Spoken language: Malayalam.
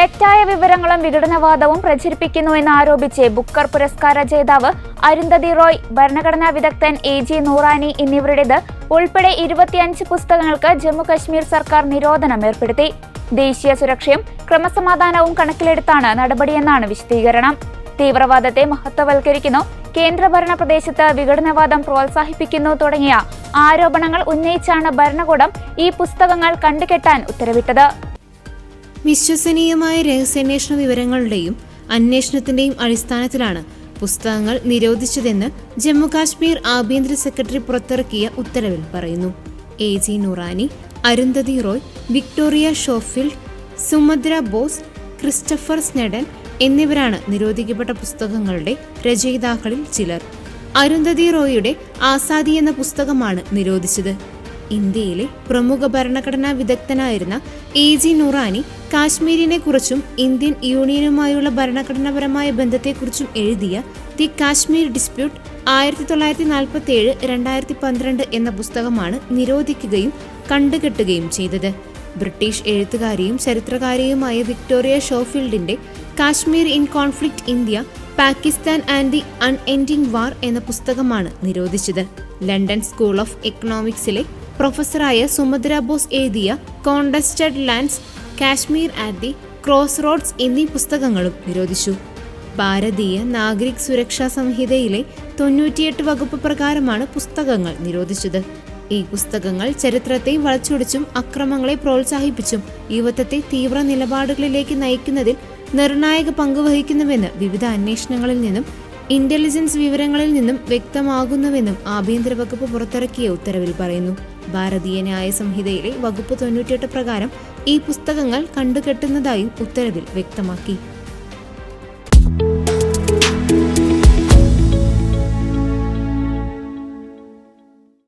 തെറ്റായ വിവരങ്ങളും വിഘടനവാദവും പ്രചരിപ്പിക്കുന്നുവെന്ന് ആരോപിച്ച് ബുക്കർ പുരസ്കാര ജേതാവ് അരുന്ധതി റോയ്, ഭരണഘടനാ വിദഗ്ധൻ AG നൂറാനി എന്നിവരുടേത് ഉൾപ്പെടെ 25 പുസ്തകങ്ങൾക്ക് ജമ്മുകശ്മീർ സർക്കാർ നിരോധനം ഏർപ്പെടുത്തി. ദേശീയ സുരക്ഷയും ക്രമസമാധാനവും കണക്കിലെടുത്താണ് നടപടിയെന്നാണ് വിശദീകരണം. തീവ്രവാദത്തെ മഹത്വവൽക്കരിക്കുന്നു, കേന്ദ്രഭരണ പ്രദേശത്ത് വിഘടനവാദം പ്രോത്സാഹിപ്പിക്കുന്നു തുടങ്ങിയ ആരോപണങ്ങൾ ഉന്നയിച്ചാണ് ഭരണകൂടം ഈ പുസ്തകങ്ങൾ കണ്ടുകെട്ടാൻ ഉത്തരവിട്ടത്. വിശ്വസനീയമായ രഹസ്യാന്വേഷണ വിവരങ്ങളുടെയും അന്വേഷണത്തിന്റെയും അടിസ്ഥാനത്തിലാണ് പുസ്തകങ്ങൾ നിരോധിച്ചതെന്ന് ജമ്മുകാശ്മീർ ആഭ്യന്തര സെക്രട്ടറി പുറത്തിറക്കിയ ഉത്തരവിൽ പറയുന്നു. AG Noorani, Arundhati Roy, Victoria Schofield, Sumantra Bose, Christopher Snedden എന്നിവരാണ് നിരോധിക്കപ്പെട്ട പുസ്തകങ്ങളുടെ രചയിതാക്കളിൽ ചിലർ. അരുന്ധതി റോയിയുടെ ആസാദി എന്ന പുസ്തകമാണ് നിരോധിച്ചത്. ഇന്ത്യയിലെ പ്രമുഖ ഭരണഘടനാ വിദഗ്ധനായിരുന്ന AG നൂറാനി കാശ്മീരിനെ കുറിച്ചും ഇന്ത്യൻ യൂണിയനുമായുള്ള ഭരണഘടനാപരമായ ബന്ധത്തെക്കുറിച്ചും എഴുതിയ ദി കാശ്മീർ ഡിസ്പ്യൂട്ട് 1947-2012 എന്ന പുസ്തകമാണ് നിരോധിക്കുകയും കണ്ടുകെട്ടുകയും ചെയ്തത്. ബ്രിട്ടീഷ് എഴുത്തുകാരിയും ചരിത്രകാരിയുമായ വിക്ടോറിയ ഷോഫീൽഡിന്റെ Kashmir in conflict India, Pakistan and the unending war എന്ന പുസ്തകമാണ് നിരോധിച്ചത്. ലണ്ടൻ സ്കൂൾ ഓഫ് എക്കണോമിക്സിലെ പ്രൊഫസറായ സുമദ്ര ബോസ് എഴുതിയ contested lands, Kashmir at the crossroads എന്നീ പുസ്തകങ്ങളും നിരോധിച്ചു. ഭാരതീയ നാഗരിക് സുരക്ഷാ സംഹിതയിലെ 98 വകുപ്പ് പ്രകാരമാണ് പുസ്തകങ്ങൾ നിരോധിച്ചത്. ഈ പുസ്തകങ്ങൾ ചരിത്രത്തെ വളച്ചൊടിച്ചും അക്രമങ്ങളെ പ്രോത്സാഹിപ്പിച്ചും യുവത്വത്തെ തീവ്ര നിലപാടുകളിലേക്ക് നയിക്കുന്നതിൽ നിർണായക പങ്കുവഹിക്കുന്നുവെന്ന് വിവിധ അന്വേഷണങ്ങളിൽ നിന്നും ഇന്റലിജൻസ് വിവരങ്ങളിൽ നിന്നും വ്യക്തമാകുന്നുവെന്നും ആഭ്യന്തര വകുപ്പ് പുറത്തിറക്കിയ ഉത്തരവിൽ പറയുന്നു. ഭാരതീയ ന്യായ സംഹിതയിലെ വകുപ്പ് 98 പ്രകാരം ഈ പുസ്തകങ്ങൾ കണ്ടുകെട്ടുന്നതായും ഉത്തരവിൽ വ്യക്തമാക്കി.